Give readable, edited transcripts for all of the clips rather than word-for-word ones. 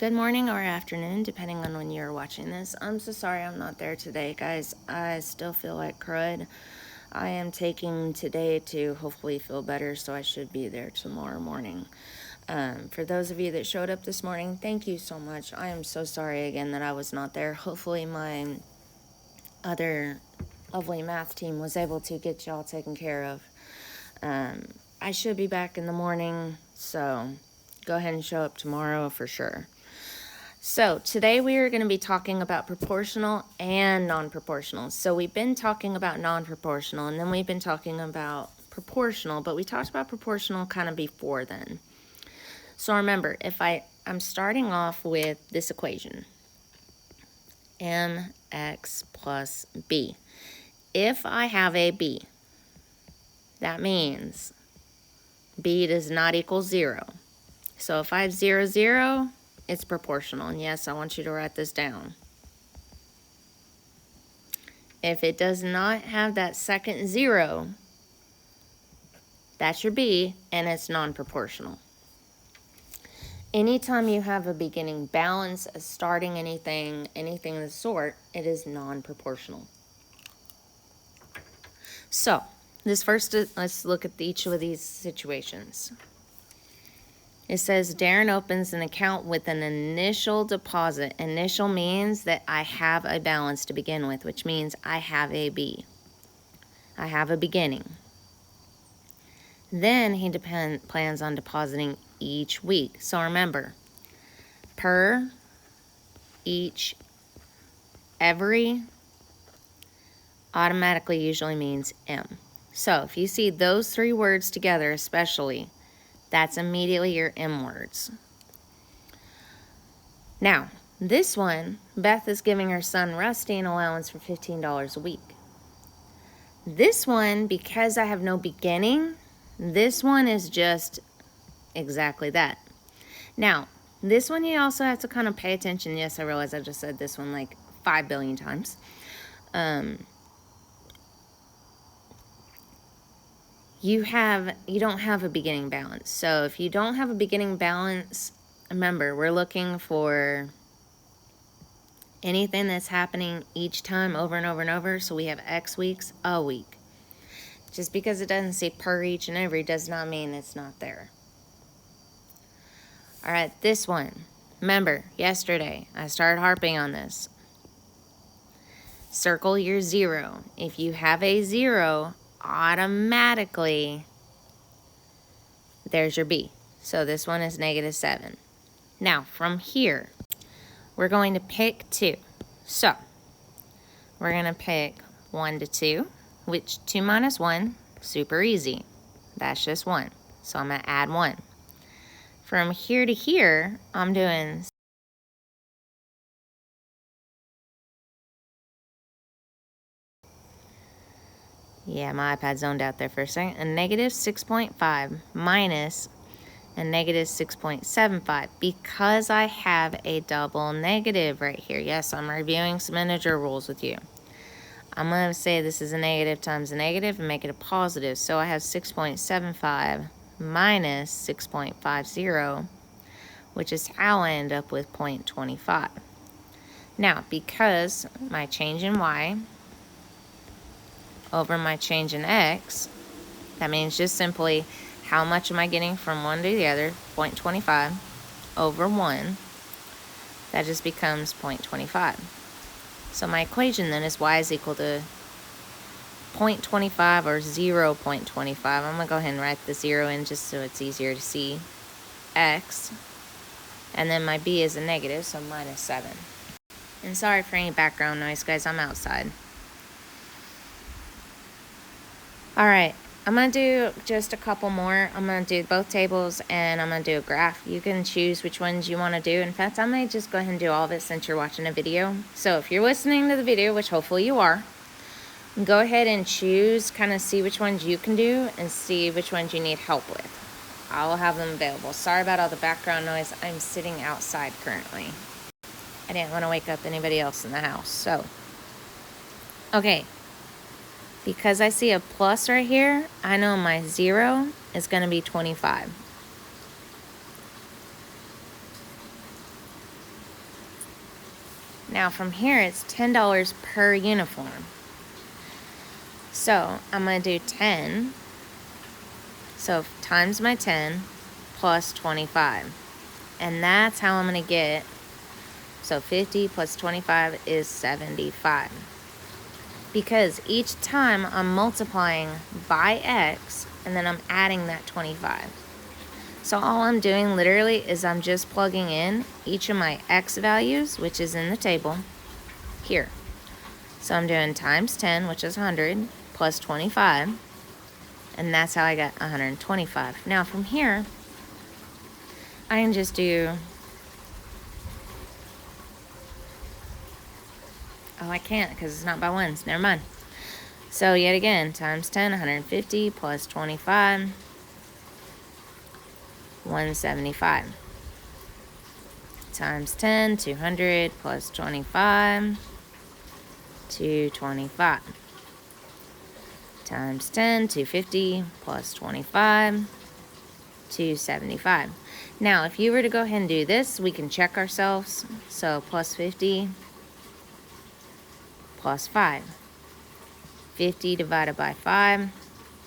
good morning or afternoon, depending on when you're watching this. I'm so sorry I'm not there today, guys. I still feel like crud. I am taking today to hopefully feel better, so I should be there tomorrow morning. For those of you that showed up this morning, thank you so much. I am so sorry again that I was not there. Hopefully my other lovely math team was able to get y'all taken care of. I should be back in the morning, so go ahead and show up tomorrow for sure. So today we are going to be talking about proportional and non-proportional. So we've been talking about non-proportional, and then we've been talking about proportional, but we talked about proportional kind of before then. So remember, if I'm starting off with this equation, mx plus b. If I have a b, that means b does not equal 0. So if I have 0, 0, it's proportional. And yes, I want you to write this down. If it does not have that second 0, that's your b, and it's non-proportional. Anytime you have a beginning balance, a starting anything of the sort, it is non-proportional. So, let's look at each of these situations. It says Darren opens an account with an initial deposit. Initial means that I have a balance to begin with, which means I have a B. I have a beginning. Then he plans on depositing each week. So remember, per, each, every automatically usually means M. So if you see those three words together especially, that's immediately your M words. Now, this one, Beth is giving her son Rusty an allowance for $15 a week. This one, because I have no beginning, this one is just exactly that. Now, this one you also have to kind of pay attention. Yes, I realize I just said this one like 5 billion times. You don't have a beginning balance. So if you don't have a beginning balance, remember, we're looking for anything that's happening each time over and over and over. So we have X weeks, a week. Just because it doesn't say per, each, and every does not mean it's not there. All right, this one. Remember, yesterday I started harping on this. Circle your 0. If you have a 0, automatically there's your B. So this one is -7. Now from here we're going to pick 2. So we're going to pick 1 to 2, which 2 minus 1, super easy. That's just 1. So I'm going to add 1. From here to here, I'm doing my iPad zoned out there for a second. A -6.5 minus a -6.75 because I have a double negative right here. Yes, I'm reviewing some integer rules with you. I'm going to say this is a negative times a negative and make it a positive. So I have 6.75 minus 6.50, which is how I end up with 0.25. Now, because my change in y over my change in x, that means just simply how much am I getting from one to the other, 0.25 over 1, that just becomes 0.25. So my equation then is y is equal to 0.25 or 0.25. I'm going to go ahead and write the 0 in just so it's easier to see, x, and then my b is a negative, so -7. And sorry for any background noise, guys, I'm outside. All right, I'm going to do just a couple more. I'm going to do both tables, and I'm going to do a graph. You can choose which ones you want to do. In fact, I may just go ahead and do all of it since you're watching a video. So if you're listening to the video, which hopefully you are, go ahead and choose, kind of see which ones you can do and see which ones you need help with. I'll have them available. Sorry about all the background noise. I'm sitting outside currently. I didn't want to wake up anybody else in the house. So, okay. Because I see a plus right here, I know my 0 is going to be 25. Now from here, it's $10 per uniform. So I'm going to do 10. So times my 10 plus 25. And that's how I'm going to get, so 50 plus 25 is 75. Because each time I'm multiplying by X, and then I'm adding that 25. So all I'm doing literally is I'm just plugging in each of my X values, which is in the table, here. So I'm doing times 10, which is 100, plus 25, and that's how I got 125. Now from here, I can just do, oh, I can't because it's not by ones, never mind. So yet again, times 10, 150, plus 25, 175. Times 10, 200, plus 25, 225. Times 10, 250, plus 25, 275. Now, if you were to go ahead and do this, we can check ourselves. So plus 50, plus 5. 50 divided by 5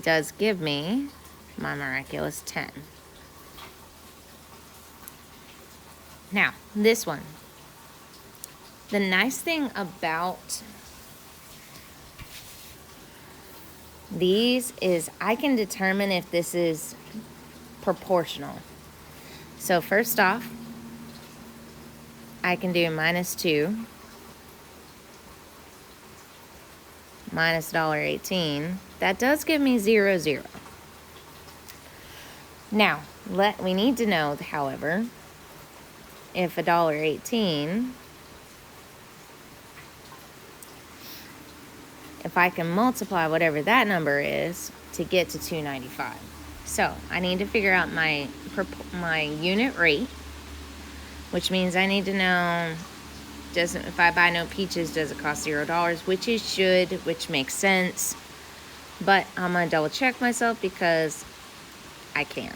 does give me my miraculous 10. Now, this one. The nice thing about these is I can determine if this is proportional. So first off, I can do minus 2 minus $1.18. That does give me 0, 0. Now, we need to know, however, if $1.18, if I can multiply whatever that number is to get to $2.95. So I need to figure out my unit rate, which means I need to know, if I buy no peaches, does it cost $0? Which it should, which makes sense. But I'm gonna double check myself because I can.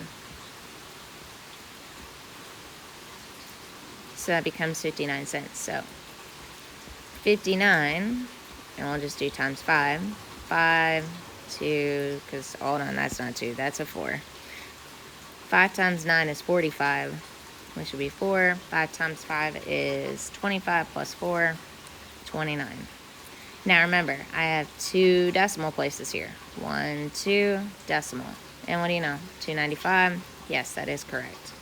So that becomes 59 cents. So 59, and we'll just do times 5. 5, 2, because hold on, that's not 2, that's a 4. 5 times 9 is 45, which would be 4. 5 times 5 is 25 plus 4, 29. Now remember, I have 2 decimal places here. 1, 2, decimal. And what do you know? 295? Yes, that is correct.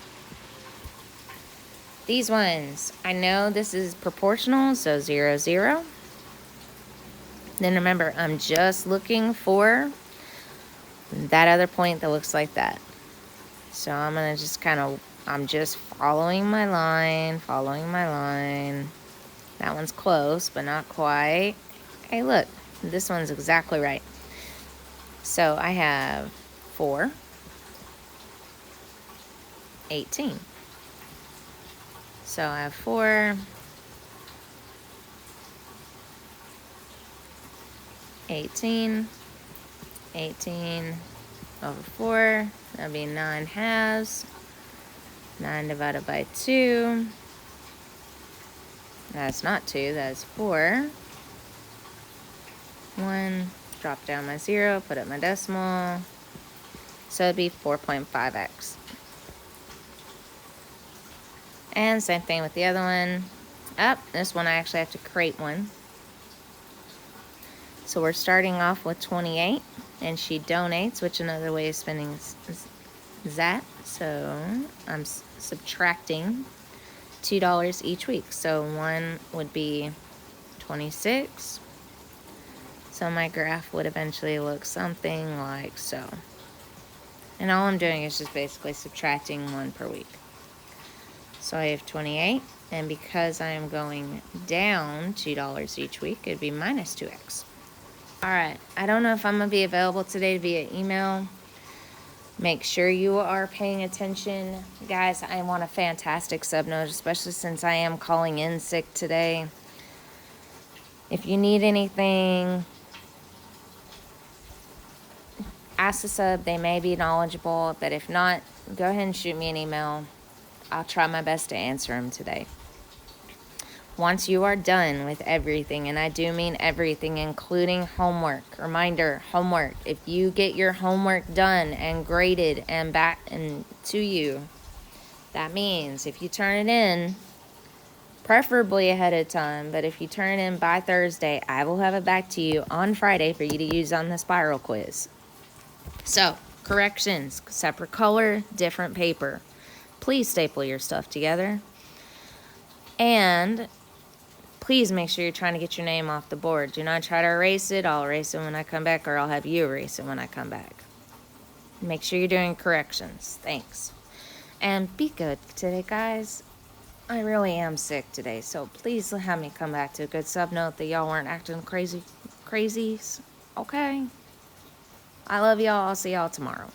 These ones, I know this is proportional, so 0, 0. Then remember, I'm just looking for that other point that looks like that. So I'm going to just I'm just following my line. That one's close, but not quite. Hey, look, this one's exactly right. So I have 4, 18. So I have 4, 18, 18 over 4, that'd be 9 halves. 9 divided by 2, that's not 2, that's 4. 1, drop down my 0, put up my decimal, so it'd be 4.5x. And same thing with the other one. This one I actually have to create one. So we're starting off with 28, and she donates, which another way of spending is that. So I'm subtracting $2 each week. So one would be 26. So my graph would eventually look something like so. And all I'm doing is just basically subtracting 1 per week. So I have 28, and because I am going down $2 each week, it'd be minus 2x. All right, I don't know if I'm gonna be available today via email. Make sure you are paying attention. Guys, I want a fantastic sub note, especially since I am calling in sick today. If you need anything, ask the sub. They may be knowledgeable, but if not, go ahead and shoot me an email. I'll try my best to answer them today. Once you are done with everything, and I do mean everything, including homework, reminder, homework, if you get your homework done and graded and back and to you, that means if you turn it in, preferably ahead of time, but if you turn it in by Thursday, I will have it back to you on Friday for you to use on the spiral quiz. So, corrections, separate color, different paper. Please staple your stuff together. And please make sure you're trying to get your name off the board. Do not try to erase it. I'll erase it when I come back, or I'll have you erase it when I come back. Make sure you're doing corrections. Thanks. And be good today, guys. I really am sick today, so please have me come back to a good sub note that y'all weren't acting crazies. Okay? I love y'all. I'll see y'all tomorrow.